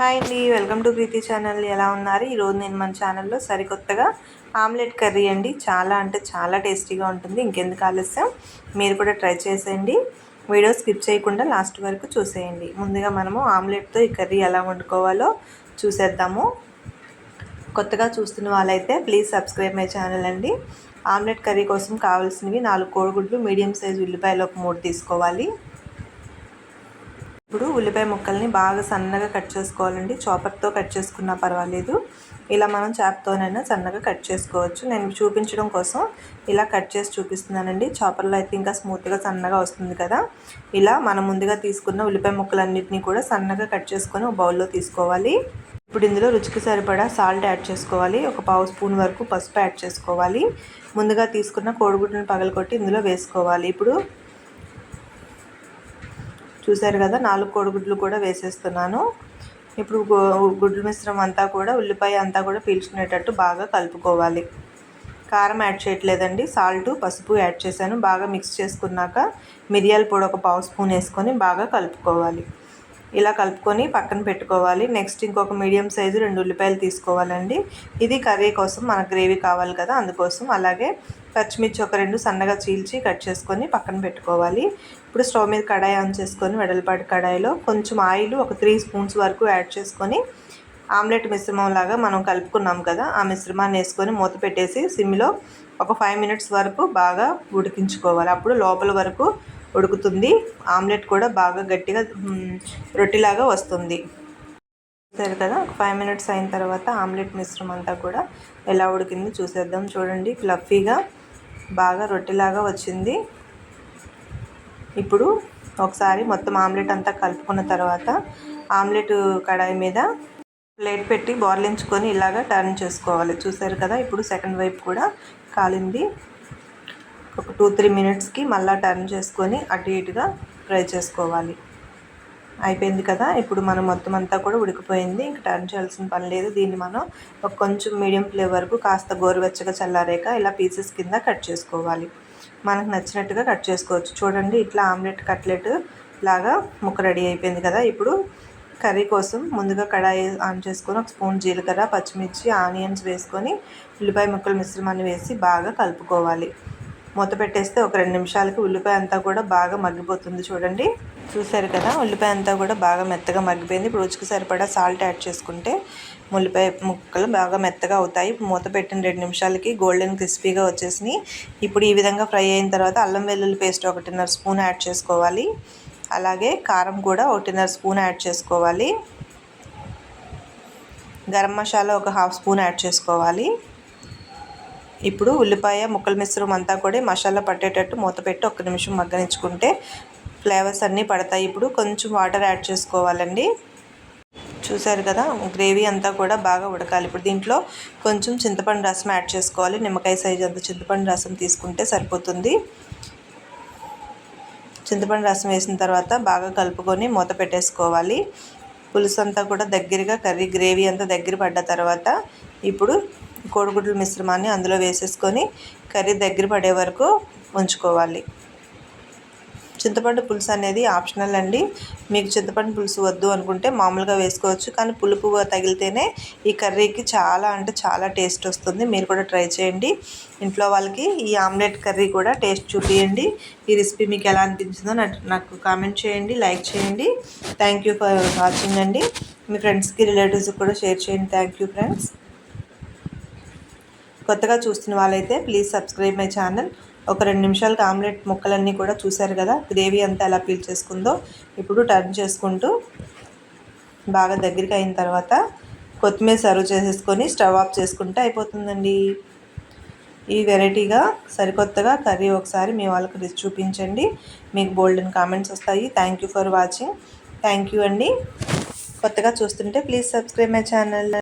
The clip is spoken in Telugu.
హాయ్ అండి, వెల్కమ్ టు ప్రీతి ఛానల్. ఎలా ఉన్నారు? ఈరోజు నేను మన ఛానల్లో సరికొత్తగా ఆమ్లెట్ కర్రీ అండి. చాలా అంటే చాలా టేస్టీగా ఉంటుంది. ఇంకెందుకు ఆలస్యం, మీరు కూడా ట్రై చేసేయండి. వీడియో స్కిప్ చేయకుండా లాస్ట్ వరకు చూసేయండి. ముందుగా మనము ఆమ్లెట్తో ఈ కర్రీ ఎలా వండుకోవాలో చూసేద్దాము. కొత్తగా చూస్తున్న వాళ్ళైతే ప్లీజ్ సబ్స్క్రైబ్ మై ఛానల్ అండి. ఆమ్లెట్ కర్రీ కోసం కావాల్సినవి 4 కోడిగుడ్లు, మీడియం సైజు ఉల్లిపాయలు ఒక 3 తీసుకోవాలి. ఇప్పుడు ఉల్లిపాయ ముక్కల్ని బాగా సన్నగా కట్ చేసుకోవాలండి. చాపర్తో కట్ చేసుకున్నా పర్వాలేదు, ఇలా మనం చాప్తోనైనా సన్నగా కట్ చేసుకోవచ్చు. నేను చూపించడం కోసం ఇలా కట్ చేసి చూపిస్తున్నానండి. చాపర్లో అయితే ఇంకా స్మూత్గా సన్నగా వస్తుంది కదా. ఇలా మనం ముందుగా తీసుకున్న ఉల్లిపాయ ముక్కలన్నింటినీ కూడా సన్నగా కట్ చేసుకొని ఒక బౌల్లో తీసుకోవాలి. ఇప్పుడు ఇందులో రుచికి సరిపడా సాల్ట్ యాడ్ చేసుకోవాలి. ఒక పావు స్పూన్ వరకు పసుపు యాడ్ చేసుకోవాలి. ముందుగా తీసుకున్న కోడిగుడ్లను పగలగొట్టి ఇందులో వేసుకోవాలి. ఇప్పుడు చూసారు కదా, 4 కోడిగుడ్లు కూడా వేసేస్తున్నాను. ఇప్పుడు గుడ్ల మిశ్రమం అంతా కూడా ఉల్లిపాయ అంతా కూడా పీల్చుకునేటట్టు బాగా కలుపుకోవాలి. కారం యాడ్ చేయట్లేదండి, సాల్ట్ పసుపు యాడ్ చేశాను. బాగా మిక్స్ చేసుకున్నాక మిరియాల పొడి ఒక పావు స్పూన్ వేసుకొని బాగా కలుపుకోవాలి. ఇలా కలుపుకొని పక్కన పెట్టుకోవాలి. నెక్స్ట్ ఇంకొక మీడియం సైజు 2 ఉల్లిపాయలు తీసుకోవాలండి. ఇది కర్రీ కోసం, మన గ్రేవీ కావాలి కదా, అందుకోసం. అలాగే పచ్చిమిర్చి ఒక 2 సన్నగా చీల్చి కట్ చేసుకొని పక్కన పెట్టుకోవాలి. ఇప్పుడు స్టవ్ మీద కడాయి ఆన్ చేసుకొని వెడల్పాటి కడాయిలో కొంచెం ఆయిల్ ఒక 3 స్పూన్స్ వరకు యాడ్ చేసుకొని ఆమ్లెట్ మిశ్రమం లాగా మనం కలుపుకున్నాం కదా, ఆ మిశ్రమాన్ని వేసుకొని మూత పెట్టేసి సిమ్లో ఒక 5 మినిట్స్ వరకు బాగా ఉడికించుకోవాలి. అప్పుడు లోపల వరకు ఉడుకుతుంది. ఆమ్లెట్ కూడా బాగా గట్టిగా రొట్టెలాగా వస్తుంది. సరే కదా, ఒక 5 మినిట్స్ అయిన తర్వాత ఆమ్లెట్ మిశ్రమం అంతా కూడా ఎలా ఉడికింది చూసేద్దాం. చూడండి, ఫ్లఫీగా బాగా రొట్టెలాగా వచ్చింది. ఇప్పుడు ఒకసారి మొత్తం ఆమ్లెట్ అంతా కలుపుకున్న తర్వాత ఆమ్లెట్ కడాయి మీద ప్లేట్ పెట్టి బోర్లించుకొని ఇలాగా టర్న్ చేసుకోవాలి. చూసారు కదా, ఇప్పుడు సెకండ్ వైపు కూడా కాలింది. ఒక 2-3 మినిట్స్కి మళ్ళీ టర్న్ చేసుకొని అటు ఇటుగా ఫ్రై చేసుకోవాలి. అయిపోయింది కదా, ఇప్పుడు మనం మొత్తం అంతా కూడా ఉడికిపోయింది. ఇంకా టర్న్ చేయాల్సిన పని లేదు. దీన్ని మనం ఒక కొంచెం మీడియం ఫ్లేమ్ వరకు కాస్త గోరువెచ్చగా చల్లారాక ఇలా పీసెస్ కింద కట్ చేసుకోవాలి. మనకు నచ్చినట్టుగా కట్ చేసుకోవచ్చు. చూడండి, ఇట్లా ఆమ్లెట్ కట్లెట్ లాగా ముక్క రెడీ అయిపోయింది కదా. ఇప్పుడు కర్రీ కోసం ముందుగా కడాయి ఆన్ చేసుకొని ఒక స్పూన్ జీలకర్ర, పచ్చిమిర్చి, ఆనియన్స్ వేసుకొని ఉల్లిపాయ ముక్కల మిశ్రమాన్ని వేసి బాగా కలుపుకోవాలి. మూత పెట్టేస్తే ఒక 2 నిమిషాలకి ఉల్లిపాయ అంతా కూడా బాగా మగ్గిపోతుంది. చూడండి, చూసారు కదా, ఉల్లిపాయ అంతా కూడా బాగా మెత్తగా మగ్గిపోయింది. ఇప్పుడు రుచికి సరిపడా సాల్ట్ యాడ్ చేసుకుంటే ఉల్లిపాయ ముక్కలు బాగా మెత్తగా అవుతాయి. మూత పెట్టిన 2 నిమిషాలకి గోల్డెన్ క్రిస్పీగా వచ్చేసినాయి. ఇప్పుడు ఈ విధంగా ఫ్రై అయిన తర్వాత అల్లం వెల్లుల్లి పేస్ట్ 1.5 స్పూన్ యాడ్ చేసుకోవాలి. అలాగే కారం కూడా 1.5 స్పూన్ యాడ్ చేసుకోవాలి. గరం మసాలా ఒక 1/2 స్పూన్ యాడ్ చేసుకోవాలి. ఇప్పుడు ఉల్లిపాయ ముక్కల మిశ్రమం అంతా కూడా మసాలా పట్టేటట్టు మూత పెట్టి 1 నిమిషం మగ్గనించుకుంటే ఫ్లేవర్స్ అన్నీ పడతాయి. ఇప్పుడు కొంచెం వాటర్ యాడ్ చేసుకోవాలండి. చూసారు కదా, గ్రేవీ అంతా కూడా బాగా ఉడకాలి. ఇప్పుడు దీంట్లో కొంచెం చింతపండు రసం యాడ్ చేసుకోవాలి. నిమ్మకాయ సైజు అంత చింతపండు రసం తీసుకుంటే సరిపోతుంది. చింతపండు రసం వేసిన తర్వాత బాగా కలుపుకొని మూత పెట్టేసుకోవాలి. పులుసు అంతా కూడా దగ్గరగా గ్రేవీ అంతా దగ్గర పడ్డ తర్వాత ఇప్పుడు కోడిగుడ్ల మిశ్రమాన్ని అందులో వేసేసుకొని కర్రీ దగ్గర పడే వరకు ఉంచుకోవాలి. చింతపండు పులుసు అనేది ఆప్షనల్ అండి. మీకు చింతపండు పులుసు వద్దు అనుకుంటే మామూలుగా వేసుకోవచ్చు, కానీ పులుపు తగిలితేనే ఈ కర్రీకి చాలా అంటే చాలా టేస్ట్ వస్తుంది. మీరు కూడా ట్రై చేయండి. ఇంట్లో వాళ్ళకి ఈ ఆమ్లెట్ కర్రీ కూడా టేస్ట్ చూపించండి. ఈ రెసిపీ మీకు ఎలా అనిపించిందో నాకు కామెంట్ చేయండి, లైక్ చేయండి. థ్యాంక్ యూ ఫర్ వాచింగ్ అండి. మీ ఫ్రెండ్స్కి, రిలేటివ్స్కి కూడా షేర్ చేయండి. Thank you friends. కొత్తగా చూస్తున్న వాళ్ళైతే ప్లీజ్ సబ్స్క్రైబ్ మై ఛానల్. ఒక 2 నిమిషాలకి ఆమ్లెట్ ముక్కలన్నీ కూడా చూసారు కదా, గ్రేవీ అంతా ఎలా పీల్ చేసుకుందో. ఇప్పుడు టర్న్ చేసుకుంటూ బాగా దగ్గరికి అయిన తర్వాత కొత్తిమీర సర్వ్ చేసేసుకొని స్టవ్ ఆఫ్ చేసుకుంటే అయిపోతుందండి. ఈ వెరైటీగా సరికొత్తగా కర్రీ ఒకసారి మీ వాళ్ళకి చూపించండి. మీకు బోల్డెన్ కామెంట్స్ వస్తాయి. Thank you for watching. Thank you అండి. కొత్తగా చూస్తుంటే ప్లీజ్ సబ్స్క్రైబ్ మై ఛానల్.